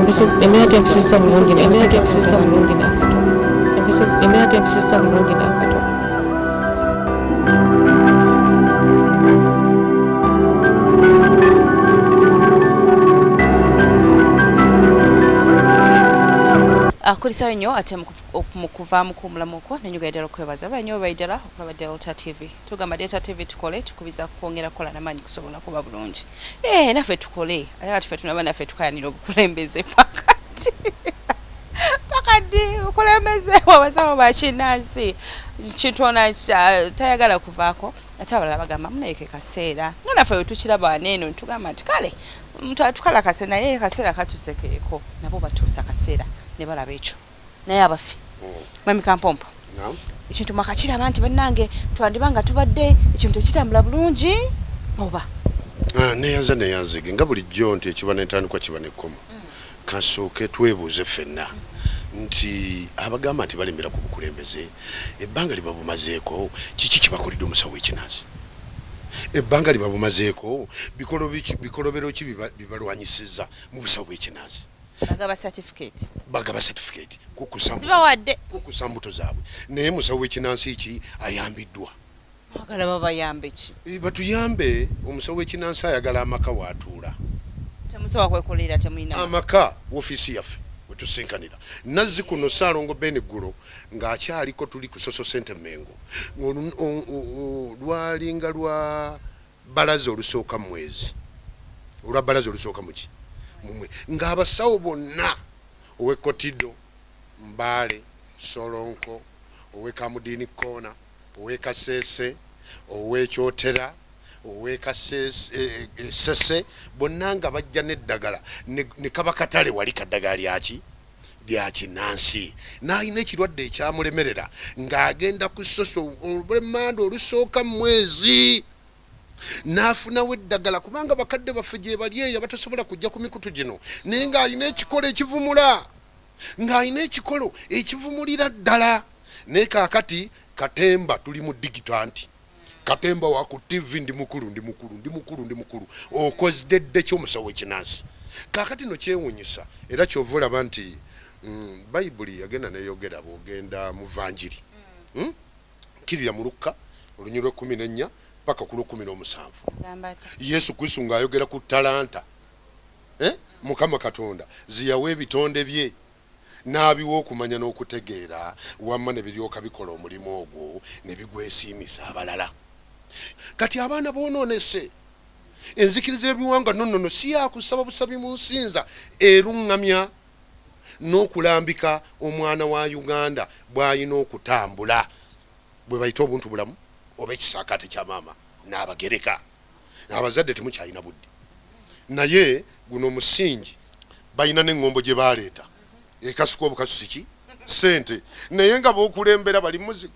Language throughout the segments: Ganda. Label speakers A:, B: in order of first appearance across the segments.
A: Emera mpisiza bulungi n'akato.
B: Akulisa nnyo ate mu kuvaamu k'omulamu okwo ne nyugaidala okwebaza banyo baidala okulaba Delta TV. Tugamba Delta TV tukole tukubiza kwongera kukola n'amaanyi kusobola kuba bulungi. Naffe tukole ate ffe tunaba naffe tukayanira obukulembeze pakati okulembeze wabasawo bakinansi kitona tayagala kuvaako ate abalala bagamba munayeke kaseera nga naffe we tukiraba waneeno tugamba nti kale omuntu atukala kaseera naye kaseera katusekeeko nabo batuusa kaseera ne balaba ekyo naye abaffe Mami Kampompo ekintu mwakakiraba nti bannange twandibanga tubadde ekintu tekitambula bulungi oba
C: neyanzige nga bulijjo nti ekiba n'entandikwa kiba n'ekkomo kasooke twebuuze ffenna nti abagamba nti balembera ku bukulembeze ebbanga liba bumazeeko kiki kibakolidde omusawo w'ekinazi ebbanga liba bumazeeko bikolobero ki bibalwanyisiza mu busawo bw'ekinazi bagaba certificate kukusa mbuto zaabwe naye musawo w'ekinansi ki ayambiddwa batuyambe omusawo w'ekinansi ayagala amaka waatuula amaka w'ofiisi yaffe wetusinkanira nazzi kuno Ssaalongo Benigulo ng'akyaliko tuli ku Social Center Mengo lwalinga lwa balaza olusooka mu mwezi olwa balaza olusooka muki ng'abasawo bonna owe Kotido Mbale Solonko owe Kamudiini Koona owe Kasese owe Kyotera owe Kasese bonna nga bajja n'eddagala ne kaba katale wali kaddagala lya kinansi n'alina ekirwadde ekyamulemerera ng'agenda ku soso olw'emmanda olusooka mu mwezi n'afunawo eddagala kubanga bakadde baffe gye bali eyo batasobola kujja ku mikutu gino naye ng'alina ekikolo ekivumula ng'alina ekikolo ekivumulira ddala naye kaakati Katemba tuli mu digito nti Katemba wa ku TV ndi mukulu okozdedde ky'omusawo w'ekinansi kaakati no kyewuunyisa era kyova olaba nti Bayibuli yagenda neyogera bw'ogenda mu Vanjiri kirira mu Lukka olunyi lw'14 paka ku lw'17 Yesu Kristo ng'ayogera ku talanta Mukama Katonda ziyawe ebitonde bye n'abiwa okumanya n'okutegeera wamma ne biryoka bikola omulimu ogwo ne bigwesiimisa abalala kati abaana boonoonese enzikiriza ebiwanga nonnono si yakusaba busabi mu nsinza eruŋŋamya n'okulambika omwana wa Uganda bw'ayina okutambula bwe bayita obuntu bulamu oba ekisaakaate kya maama n'abagereka abazadde temukyalina budde naye guno omusingi balina n'eŋŋombo gye baaleeta ekasuka obukasusi ki ssente naye nga b'okulembera bali muzigo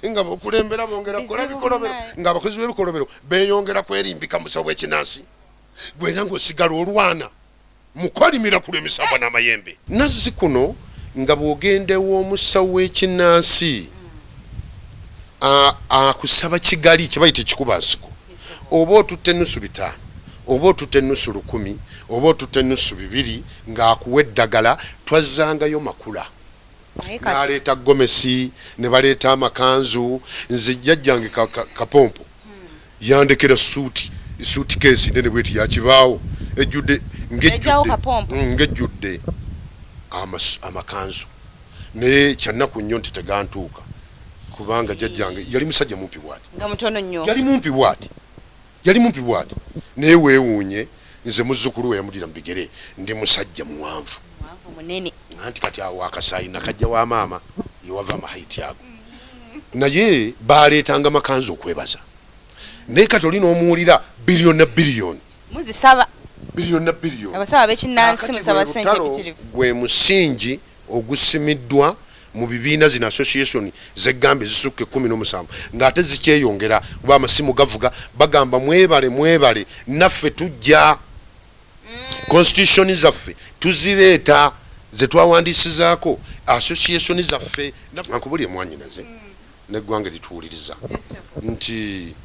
C: nga b'okulembera bongera kukola bikolobero ng'abakozi b'ebikolobero beeyongera kwerimbika mu busawo bw'ekinansi gwera ng'osigala olwana mukolimira ku lw'emisambwa n'amayembe nazzi kuno nga bw'ogendewo omusawo w'ekinansi akusaba kigali kye bayita ekikuba nsiko oba otutte ennusu 5 oba otutte ennusu 100 oba otutte ennusu 2 ng'akuwa eddagala twazzangayo makula n'aleeta gomesi ne baleeta amakanzu nze jjajjange Kapompo yandekera suuti keesi nene bweti yakibaawo ejjudde ng'ejjudde amakanzu naye kyannaku nnyo nti tegantuuka kubanga jjajjange yali musajja mumpi bwati yali mumpi bwati naye weewuunye nze muzzukulu we yamulira mu bigere ndi musajja muwanvu munene anti kati awo akasaayi nakajja wa maama yewava amahayiti ago naye baaleetanga amakanzu okwebaza naye kati olina omuwulira biliyoni
B: muzisaba
C: biliyoni
B: abasaba b'ekinnansi musaba ssente mpitirivu
C: gwe musingi ogusimiddwa mu bibiina zino association zeggambe zisukka 17 ng'ate zikyeyongera kuba amasimu gavuga bagamba mwebale naffe tujja constitution zaffe tuzireeta ze twawandiisizaako association zaffe nakubuli emwanyinaze neggwanga lituwuliriza nti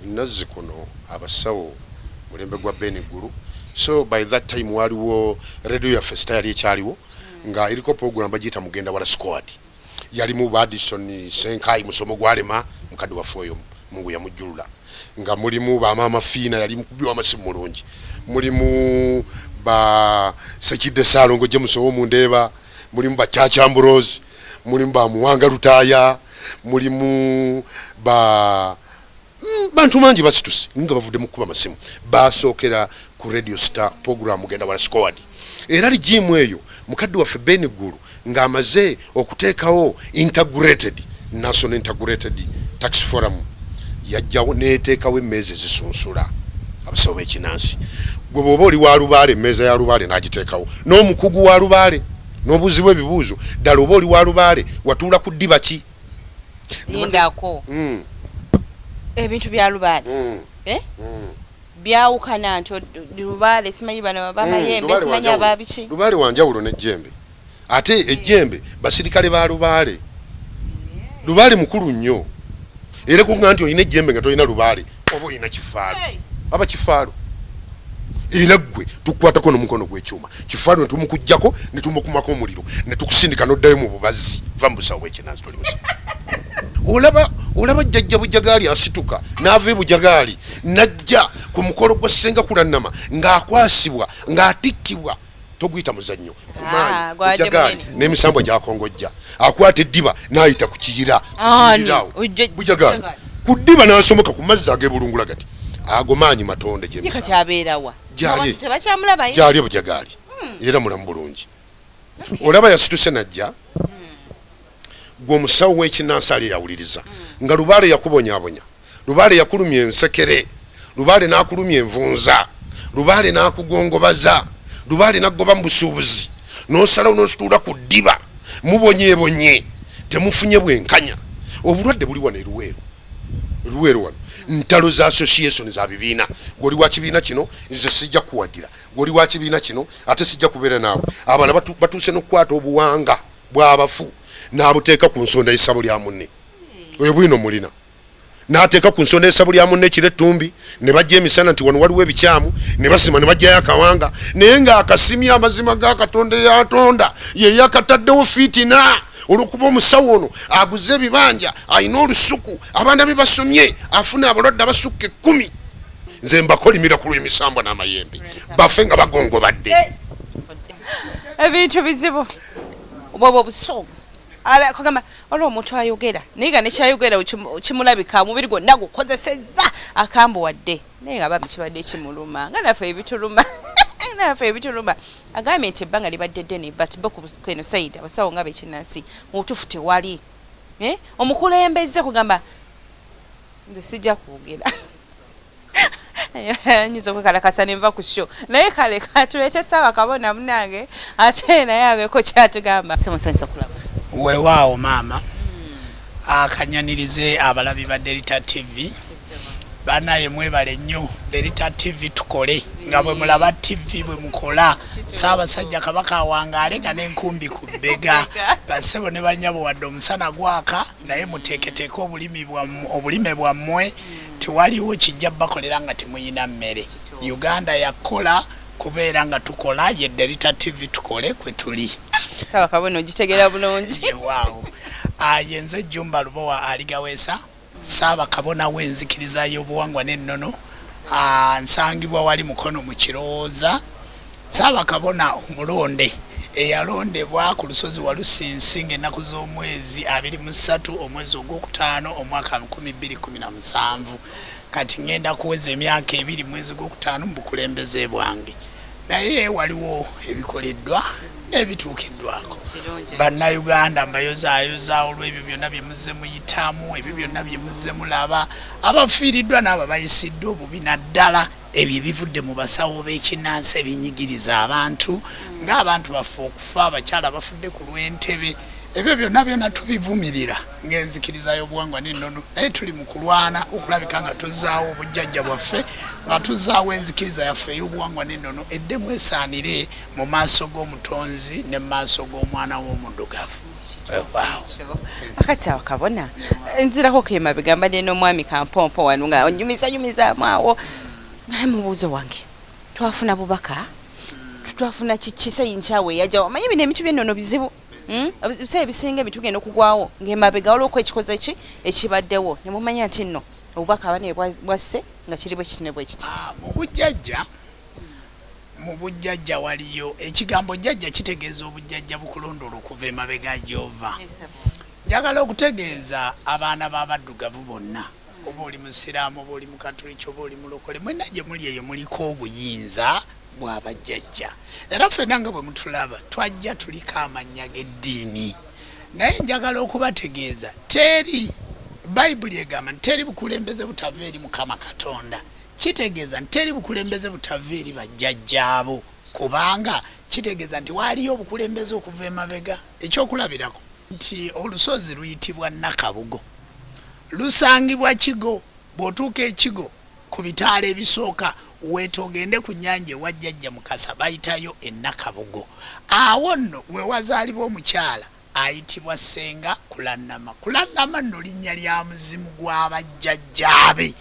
C: nazzi kuno abasawo mulembe gwa Benigulu so by that time waliwo radio ya festa yali ekyaliwo nga iliko program bagita mugenda wala squad yali mu Badison Senkai musomo gwalema mukadi wa foyo mungu ya mujulula nga mulimu ba maama fiina yali mukubiwa amasimu mulungi mulimu ba Sekide Salongo Jameso wo mundeba mulimu ba Chacha Ambrose mulimu ba Muwanga Lutaya mulimu ba bantu manji basitusi nga bavude mukuba amasimu basokera ku Radio Star program mugenda wala squad era lijimu eyo mukadi wa Febeni Guru nga amaze okuteekawo national integrated tax forum yajjawo neteekawo emmeza zisunsula abasawo b'ekinansi gwe bw'oba oli wa Lubaale emmeeza ya Lubaale n'agiteekawo n'omukugu wa Lubaale n'obuzibu ebibuuzo ddala oba oli wa Lubaale watuula ku ddiba ki
B: yindako ebintu bya Lubaale byawukana nti Lubaale simanyi bana bamayembe simanyi ababiki
C: Lubaale wanjawulo n'ejjembe ate ejjembe basirikale ba Lubaale Lubaale mukulu nnyo era kuŋŋa nti olina ejjembe nga tolina Lubaale oba olina kifaalo aba kifaalo era ggwe tukwatako n'omukono gw'ekyuma kifaalo ne tumukujjako ne tumukumako omuliro ne tukusindika n'oddayo mu bubazi va mu busawo bw'ekinazi toli musa olaba jjajja bujagaali asituka n'ava ebujagaali najja ku mukolo gwa Ssenga Kulannama ng'akwasibwa ng'atikkibwa toguyita muzannyo kumaanyi bujagaali n'emisambo gyakongojja akwata eddiba n'ayita ku kiyira bujagaali ku ddiba n'asomoka ku mazzi ag'ebulungula gati ago maanyi matonde
B: gyemisawo
C: gyali bujagaali era mulamu bulungi olaba yasituse najja gwe omusawo w'ekinansi ali yawuliriza nga Lubaale yakubonyabonya Lubaale yakulumya ensekere Lubaale n'akulumya envunza Lubaale n'akugongobaza Lubaale n'aggoba mu busuubuzi n'osalawo n'osituula ku ddiba mubonyeebonye temufunye bwenkanya obulwadde buli wano eruweero wano ntalo za association za bibiina goli wa kibiina kino nze sijja kuwagira goli wa kibiina kino ate sijja kubeera naawe abana batuuse n'okukwata obuwanga bw'abafu n'abuteeka ku nsonda y'essabo lya munne oyo bwino mulina n'ateeka ku nsonda y'essabo lya munne kiretumbi ne bajja emisana nti wano waliwo ebikyamu ne basima ne bajjayo akawanga naye ng'akasimya amazima ga Katonda eyatonda ye yakataddewo fiitina olwokuba omusawo ono aguze ebibanja alina olusuku abaana be basomye afuna abalwadde abasukka 10 nze mbakolimira ku lw'emisambo n'amayembe bafe nga bagongobadde
B: ebintu bizibu obwo busobo ala kugamba olwo omuntu ayogera naye nga nekyayogera kimulabika omubiri gwonna gukozesezza akambu wadde naye nga bambi kibadde kimuluma nga naffe ebituluma agambye nti ebbanga libadde ddene but kweno saidi abasawo nga b'ekinnansi mu butuufu tewali omukulembeze kugamba nze sijja kwogera nyiza okwekalakasa ne nva ku sho naye kale katuleete Ssaawa Kabona munange ate naye abeeko kyatugamba semusanyusa kulaba
D: weewaawo maama akanyanirize abalabi ba Delta TV banaye mwebale nnyo Delta TV tukole nga bwe mulaba TV bwe mukola Ssaabasajja Kabaka awangaale nga n'enkumbi ku bbega basebo ne banyabo wadde omusana gwaka naye muteeketeeke obulime bwammwe tewaliwo kijja bakolera nga temuyina mmere Uganda yakola kubeera nga tukola ye Delta TV tukole kwe tuli
B: Ssaawa Kabona ogitegeera bulungi
D: waawo yenze Jumba Lubowa aligaweesa Ssaawa Kabona w'enzikiriza y'obuwangwa n'ennono nsangibwa wali mukono mu kirowooza Ssaawa Kabona omulonde eyalondebwa ku lusozi Walusinsi ng'ennaku z'omwezi 23 omwezi ogwokutaano omwaka 2017 kati ngenda kuweza emyaka 2 mwezi gwokutaano mu bukulembeze bwange naye waliwo ebikoleddwa n'ebituukiddwako bannayuganda mbayozaayoza olw'ebyo byonna bye muzze muyitamu ebyo byonna bye muzze mulaba abafiiriddwa n'abo bayisiddwa obubi naddala ebyo ebivudde mu basawo b'ekinnansi ebinyigiriza abantu ng'abantu baffe okufa abakyala bafudde ku lw'entebe ebyo byonna tubivumirira ng'enzikiriza y'obuwangwa n'ennono naye tuli mu kulwana okulabika nga tuzaawo obujjajja bwaffe nga tuzaawo enzikiriza yaffe ey'obuwangwa n'ennono eddemu esaanire mu maaso g'omutonzi ne mu maaso g'omwana w'omuddugavu
B: akati Ssaawa Kabona nzirako kema bigamba n'omwami Kampompo wano nga onyumizamwawo naye mubuuzo wange twafuna bubaka twafuna kikisa yinchawe yaja omanyi bino emitu by'ennono bizibu ebisa ebisinga ebitugenda okugwawo ng'emabega olw'okwo ekikoze ki ekibaddewo ne mumanya nti nno obubaka abane bwasse nga kiri bwe kiti ne bwe kiti.
D: Mu bujjajja waliyo ekigambo jjajja kitegeeza obujjajja bukulondola okuva emabega gy'ova. Njagala okutegeeza abaana b'abaddugavu bonna, oba oli musiraamu, oba oli mukatoliki, oba oli mulokole, mwenna gye muli eyo muliko obuyinza bw'abajjajja. Era ffenna nga bwe mutulaba twajja tuliko amannya g'eddiini, naye njagala okubategeeza teri Bayibuli egamba nti teri bukulembeze butava eri Mukama Katonda. Kitegeeza nti teri bukulembeze butava eri bajjajjaabo, kubanga kitegeeza nti waaliyo obukulembeze okuva emabega. Ekyokulabirako nti olusozi luyitibwa Nakabugo, lusangibwa Kigo. Bw'otuuka ekigo ku bitaala ebisooka weetogende ku nnyanja ewa jjajja Mukasa bayitayo Nakabugo. Awo nno we wazaalibwa omukyala ayitibwa Ssenga Kulannama. Kulannama nno linnya lya muzimu gw'abajjajjaabe.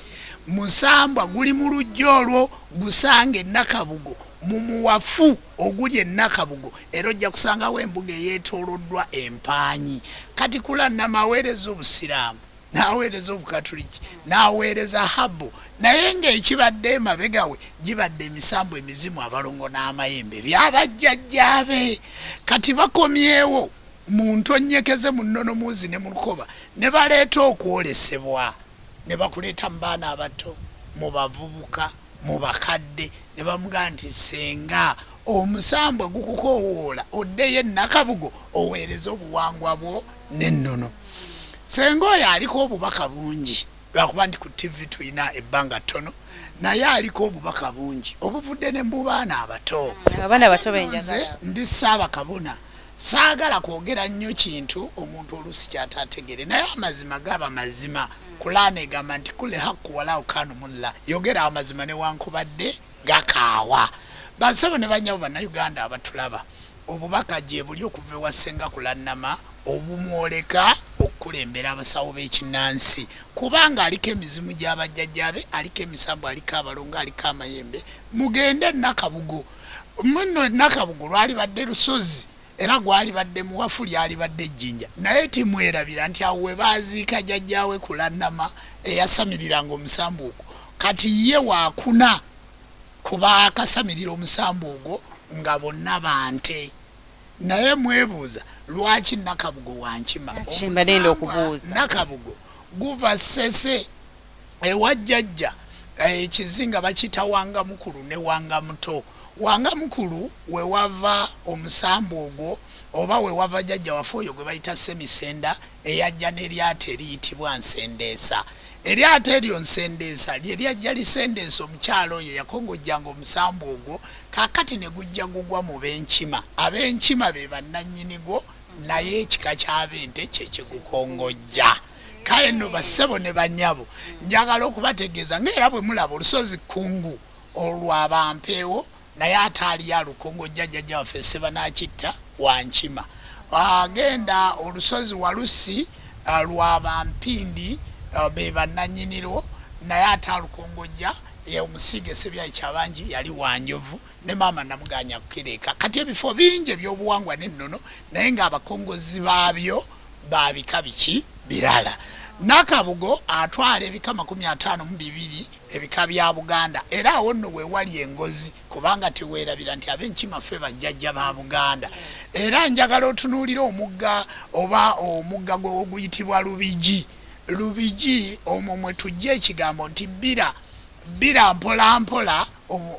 D: Musambwa guli mu lujja olwo gusange Nakabugo mu muwafu oguli Nakabugo, era ojja kusangawo embuga eyeetooloddwa empaanyi. Kati Kulannama aweereza obusiraamu, n'aweereza obukatuliki, n'aweereza habbo, naye ng'ekibadde emabega we gibadde emisambo emizimu abalongo n'amayembe by'abajjajjaabe. Kati bakomyewo mu ntonyekeze mu nnono muzi ne mu lukoba ne baleeta okwolesebwa, ne bakuleeta mu baana abato, mu bavubuka, mu bakadde, ne bamugamba nti Ssenga omusambwa gukukoowoola oddeyo Nakabugo oweereza obuwangwa bwo n'ennono. Ssenga oyo aliko obubaka bungi lwakuba nti ku TV tulina ebbanga ttono, naye aliko obubaka bungi obuvudde ne mu baana abato.
B: Abaana abato benjagala.
D: Ndi Ssaabakabona saagala kwogera nnyo kintu omuntu oluusi kyataategere, naye amazima gaba mazima. Kulaana egamba nti kule hakku wala ukanu mulla, yogera amazima newankubadde gakaawa. Basabo ne banyabo bannayuganda abatulaba, obubaka gye buli okuva ewa Ssenga Kulannama obumwoleka okukulembera abasawo b'ekinnansi, kubanga aliko emizimu gy'abajjajjaabe, aliko emisambo, aliko abalongo, aliko amayembe. Mugende Nakabugo, muno Nakabugo lwali badde lusozi era gwali badde muwafu, lyali badde ejjinja, naye timwerabira nti awo we baaziika jjajjaawe Kulannama eyasamiriranga omusambu ogwo. Kati ye waakuna kuba akasamirira omusambu ogwo nga bonna bante. Naye mwebuuza lwaki Nakabugo wankima?
B: Kimbalenda okubuuza.
D: Nakabugo guva Ssese ewa jjajja, ekizinga bakita Wanga Mukulu ne Wanga Muto. Wanga Mukulu we wava omusambu ogwo, oba we wava jjajja waffe oyo gwe bayita Ssemisenda eyajja n'eryato eriyitibwa Nsendeesa. Eryato eryo Nsendeesa lye lyajja lisendeesa omukyalo oyo yakongojjanga omusambu ogwo, kaakati ne gujja gugwa mu b'Enkima. Ab'Enkima be bannannyinigo, naye ekika ky'ab'ente kye kigukongojja. Kale nno bassebo ne bannyabo njagala okubategeeza ng'era bwe mulaba olusozi Kkungu olw'Abampeewo, naye ate ali alukongojja jjajja waffe Sebanakitta Wankima. Agenda olusozi Walusi lw'Abampindi be bannannyiniro, naye ate alukongojja omusiige Sebyayi Kyabangi yali Wanjovu, ne maama Namuganya Kukereka. Kati ebifo bingi eby'obuwangwa n'ennono, naye ng'abakongozi baabyo babika biki birala. Nakabugo atwala ebika 52 ebika bya Buganda, era awo nno we wali engozi, kubanga teweerabira nti ab'Enkima ffe bajjajja ba Buganda. Era njagala otunuulira omugga oba omugga oguyitibwa Lubigi. Lubigi omwo mwe tujja ekigambo nti bbira mpola mpola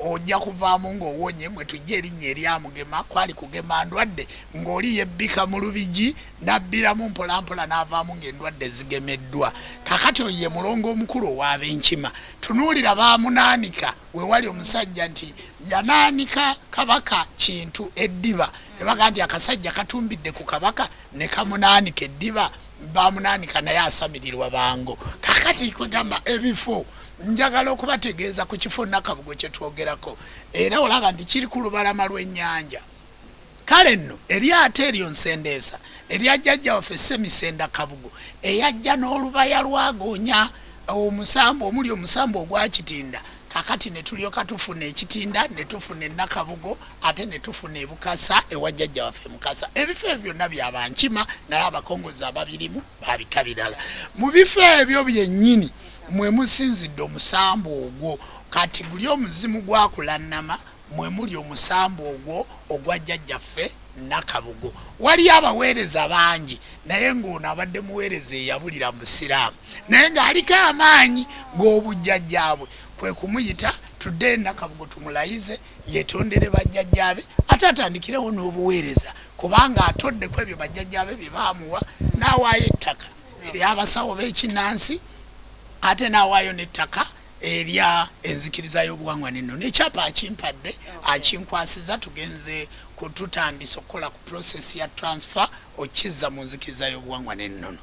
D: ojja kuvaamu ng'owonye, mwe tujja erinnya eryamugema, kwali kugema ndwadde ng'oli yebbika mu Lubigi nabbiramu mpola mpola n'avaamu ng'endwadde zigemeddwa. Kakati oyo ye mulongo omukulu ow'Ab'Enkima. Tunuulira baamunaanika we wali omusajja nti yanaanika kabaka kintu eddiba, ne baga nti akasajja katumbidde ku kabaka ne kamunaanika eddiba, baamunaanika naye asamirirwa bango. Kakati kwegamba ebifo njagala okubategeeza ku kifo Nakabugo kye twogerako, era olaba nti kiri ku lubalama lw'ennyanja. Kale nno eryato eryo Nsendeesa erya jjajja waffe Ssemisenda Kabugo eyajja n'olubaya lwagonya omusambu omuli omusambu ogwa Kitinda kakati ne tulyoka tufuna ekitinda ne tufuna Nakabugo ate ne tufuna ebukasa ewajjajja waffe mukasa ebifo ebyo byonna byabankima naye abakongozi ababirimu babika birala mu bifo ebyo byennyini mwe musinzidde omusambu ogwo kati guli omuzimu gwakulannama mwe muli omusambu ogwo ogwa jjajjaffe Nakabugo wali abaweereza bangi naye ng'ono abadde muweereza eyabulira mu Busiraamu naye ng'aliko amaanyi g'obujjajjaabwe kwe kumuyita tudde Nakabugo tumulayize yetondere bajjajjaabe ate atandikirewo n'obuweereza kubanga atodde ku ebyo bajjajjaabe bye baamuwa n'awaayo ettaka eri abasawo b'ekinnansi ate n'awaayo n'ettaka erya enzikiriza y'obuwangwa n'ennono ekyapa akimpadde akinkwasiza tugenze kututandisa okukola ku process ya transfer okizza mu nzikiriza y'obuwangwa n'ennono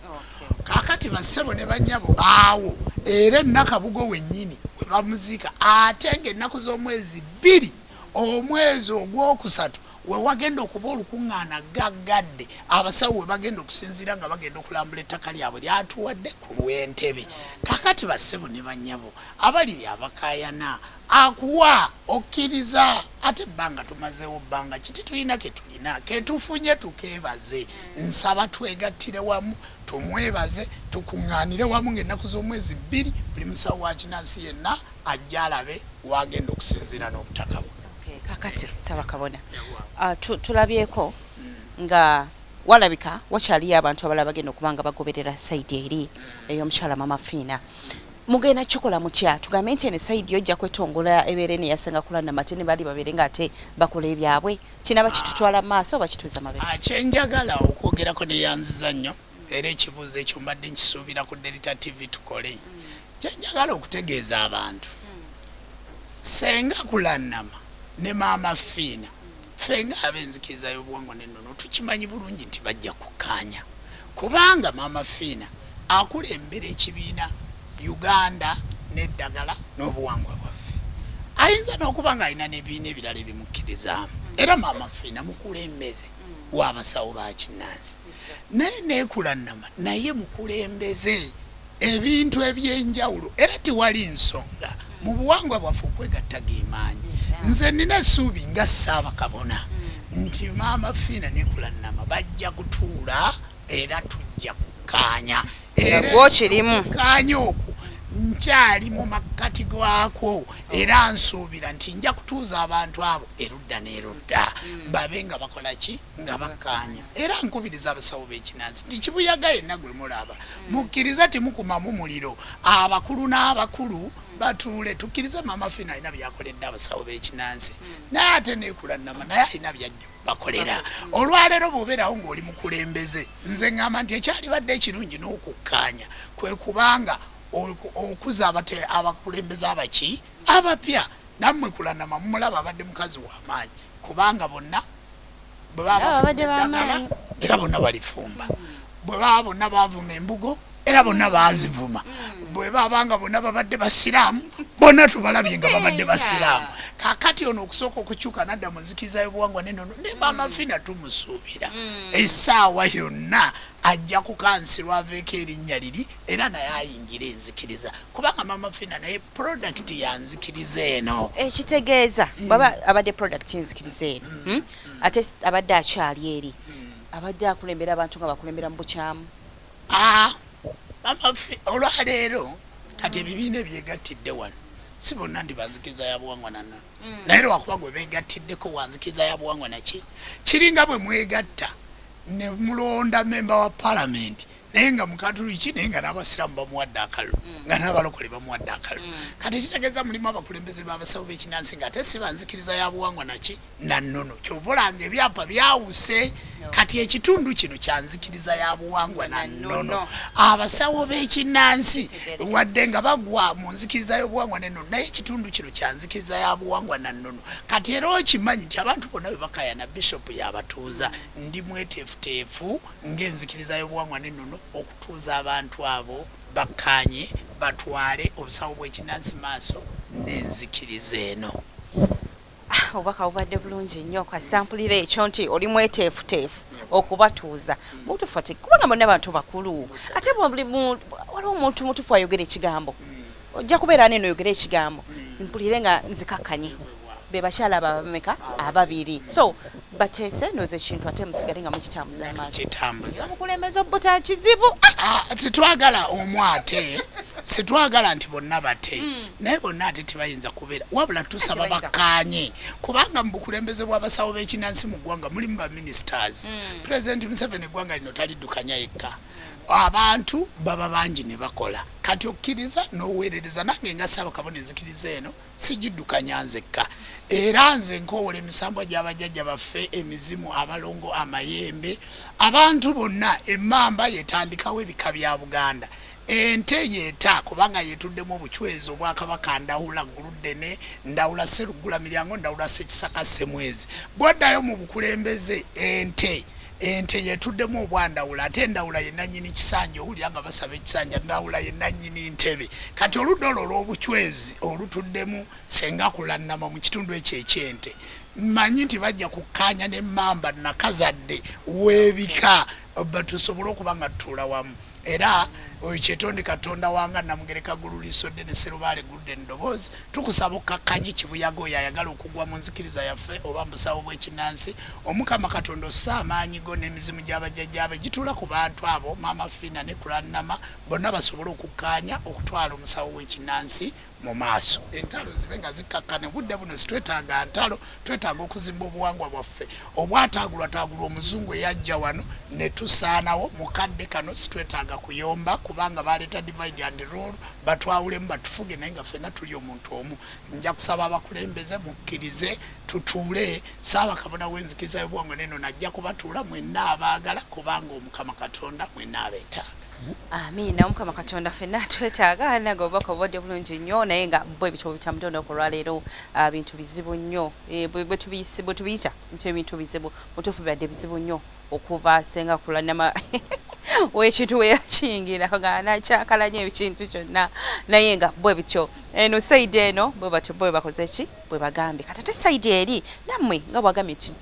D: kakati bassebo ne bannyabo awo era Nakabugo wennyini we bamuziika ate ng'ennaku z'omwezi 2 omwezi ogwokusatu we wagenda okuba olukuŋŋaana gaggadde abasawo we bagenda okusinziira nga bagenda okulambula ettaka lyabwe lyatuwadde ku lw'entebe kakati bassebo ne bannyabo abali abakayana akuwa okkiriza ate ebbanga tumazeewo bbanga kiti tulina ke tulina ke tufunye tukeebaze nsaba twegattire wamu tumwebaze tukuŋŋaanire wamu ng'ennaku z'omwezi 2 buli musawo wa kinansi yenna ajja alabe wagenda okusinziira n'obutaka bwe
B: kakati saba kabona tulabyeko nga walabika wakyaliyo abantu abalala bagenda okubanga bagoberera sayidi eri ey'omukyala Maama Fiina mugenda kikola mutya tugambe nti ene sayidi ojja kwetongola ebeere ne yasenga kulannama ate ne bali babeere ng'ate bakola ebyabwe kinaba kitutwala mu maaso oba kituuza mabega
D: kyenjagala okwogerako neyanziza nnyo era ekibuuzo ekyo mbadde nkisuubira ku Delta TV tukole kyenjagala okutegeeza abantu senga kulannama ne Maama Fiina fenga ab'enzikiriza y'obuwangwa n'ennono tukimanyi bulungi nti bajja kukkaanya kubanga Maama Fiina akulembera ekibiina Uganda n'eddagala n'obuwangwa bwaffe ayinza n'okuba ng'alina n'ebibiina ebirala ebimukkirizamu era Maama Fiina mukulembeze w'abasawo ba kinnansi naye neekulannama naye mukulembeze ebintu eby'enjawulo era tiwali nsonga mu buwangwa bwaffe okwegatta geemaanyi nze nina essuubi nga Ssaabakabona nti Maama Fiina neekulannama bajja kutuula era tujja kukkaanya
B: gwokirimu
D: kukkaanya okwo nkyali mu makkati gwako era nsuubira nti nja kutuuza abantu abo erudda n'erudda babe nga bakola ki nga bakkaanya era nkubiriza abasawo b'ekinnansi nti kibuyaga yenna gwe mulaba mukkiriza timukumamu muliro abakulu n'abakulu batuule tukkirize Maama Fiina alina byakoledde abasawo b'ekinnansi naye ate neekulannama naye alina byajja bakolera olwaleero bw'obeerawo ng'oli mukulembeze nze ŋŋamba nti ekyalibadde ekirungi n'okukkaanya kwe kubanga okuza abakulembeze abaki abapya nammwe kulannama mumulaba abadde mukazi w'amaanyi kubanga bonna bwe baba eddagala era bonna balifumba bwe baba bonna baavuma embugo era bonna baazivuma bwe babanga bonna babadde basiraamu bonna tubalabye nga babadde basiraamu kakati ono okusooka okukyuka nadda mu nzikiriza y'obuwangwa n'ennono ne Maama Fiina tumusuubira essaawa yonna ajja kukansirwa aveeko erinnya liri era naye ayingira enzikiriza kubanga Maama Fiina naye product ya nzikiriza eno
B: ekitegeeza baba abadde product y'enzikiriza eno ate abadde akyali eri abadde akulembera abantu nga bakulembera mu bukyamu
D: olwaleero kati ebibiina ebyegattidde wano si bonna ndi banzikiriza ya buwangwa nannono naye lwakuba gwe beegattiddeko wanzikiriza ya buwangwa naki kiringa bwe mwegatta ne mulonda memba wa palamenti naye nga mukatuliki naye nga n'abasiraamu bamuwadde akalulu nga n'abalokole bamuwadde akalulu kati kitegeeza mulimu abakulembeze b'abasawo b'ekinnansi nga ate si banzikiriza ya buwangwa naki nannono kyova olanga ebyapa byawuse kati ekitundu kino kyanzikiriza ya buwangwa nannono abasawo b'ekinnansi wadde nga bagwa mu nzikiriza y'obuwangwa n'ennono naye ekitundu kino kyanzikiriza ya buwangwa nannono kati era okimanyi nti abantu bonna bwe bakayana bishopu yabatuuza ndi mweteefuteefu ng'enzikiriza y'obuwangwa n'ennono okutuuza abantu abo bakkaanye batwale obusawo bw'ekinnansi maaso n'enzikiriza eno
B: obubaka bubadde bulungi nnyo kasampulira ekyo nti oli mweteefuteefu okubatuuza mutufu ate kubanga bonna bantu bakulu ate waliwo omuntu mutufu ayogera ekigambo ojja kubeera neno oyogera ekigambo mpulire nga nzikakkanye be bakyala bameka ababiri so bateese noze ekintu ate musigale nga mukitambuza amaaso omukulembeze obbuta kizibu
D: tetwagala omwate situagala nti bonna bate naye bonna ate tebayinza kubeera wabula tusaba bakkaanye kubanga mu bukulembeze bw'abasawo b'ekinnansi mu ggwanga mulimu baministers pulezidenti Museveni eggwanga lino taliddukanya yekka abantu baba bangi ne bakola kati okkiriza n'oweerereza nange nga Ssaabakabona enzikiriza eno sigiddukanya nzekka era nze nkoowola emisambo gy'abajjajja baffe emizimu abalongo amayembe abantu bonna emmamba yetandikawo ebika bya Buganda ente yeta kubanga yetuddemu obuchwezo obwakabaka ndawula guluddene ndawula serugula miryango ndawula sekisaka semwezi bwaddayo mu bukulembeze ente yetuddemu obwandawula ate ndawula yenanyini kisanja owulira nga basaba ekisanja ndawula yenanyini ntebe kati oludolo olw'obuchwezi olutuddemu senga kulannama mu kitundu ekyo ekyente mmanyi nti bajja kukkaanya n'emmamba nakazadde w'ebika batusobole okuba nga tutuula wamu era oyetonde Katonda wanga namugereka gululisodde ne serubale gudde ndobozi tukusaba okkakkanye kibuyaga oyo ayagala okugwa mu nzikiriza yaffe oba musawo bw'ekinnansi omukama Katonda ossa amaanyi go n'emizimu gy'abajjajjaabe gituula ku bantu abo Maama Fiina ne Kulannama bonna basobole okukkaanya okutwala omusawo w'ekinnansi mu maaso entalo zibe nga zikkakkane budde buno sitwetaaga ntalo twetaaga okuzimba obuwangwa bwaffe obwataagulwa omuzungu eyajja wano ne tusaanawo mukadde kano sitwetaaga kuyomba kubanga baleeta divide and rule batwawulemu batufuge naye nga ffenna tuli omuntu omu nja kusaba abakulembeze mukkirize tutuule Ssaabakabona w'enzikiriza y'obuwangwa neno najja kubatuula mwenna abaagala kubanga omukama Katonda mwenna abeetaaga
B: Amina omukama Katonda ffenna twetaaga nange obubaka obudde bulungi nnyo naye nga bwe bityo bitamutondo okulwaleero bintu bizibu nnyo bwe tubiyita nti ebintu bizibu mutuufu bibadde bizibu nnyo okuva Senga Kulannama wekintu weyakiyingira nga nakyakala nnyo ekintu kyonna naye nga bwe bityo eno sayidi eno bwe bakoze ki bwe bagambye kati ate sayidi eri nammwe nga bwagambye nti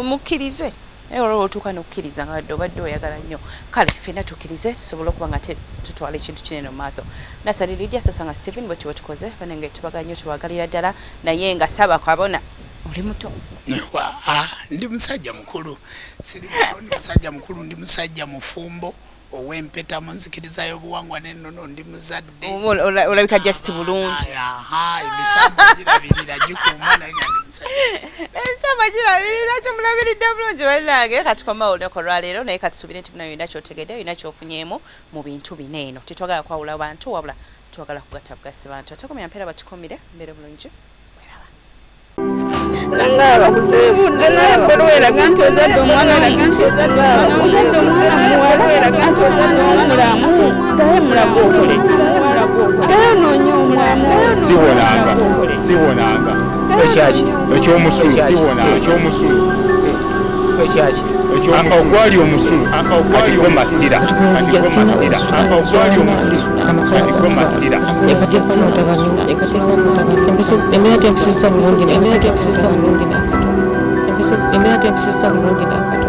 B: mukkirize olwo otuuka n'okukkiriza nga obadde oyagala nnyo kale ffenna tukkirize tusobole okuba nga tutwala ekintu kinene mu maaso nasaliriddya Sasanga Stephen bwe kiba tukoze banenge tubaga nnyo tubagalira ddala naye nga Ssaabakabona oli muto
D: ndi musajja mukulu ndi musajja mukulu ndi musajja mufumbo ow'empeta mu nzikiriza y'obuwangwa n'ennono ndi muzadde
B: olabika just bulungi
D: ebisambo girabirira gikuuma naye nga ndi musajja
B: ebisambo girabirira kimulabiridde bulungi bannange katukoma olunaku lwaleero naye katusubire nti muno yonna kyotegedde yonna kyofunyemu mu bintu bino eno tetwagala kwawula bantu wabula twagala kugatta bugasi bantu ate komya mpeera batukumire mbeere bulungi
A: nanga abakusibudde naye olweraga nti ozadde omwana olaga nti ozadde omwana muwala eraga nti ozadde omulamu taye mulago okoleki era noonya omulamu
E: siwonanga ekyomusulu ogwali omusulu kati gwe masira
A: embeera tempisisa bulungi nakatono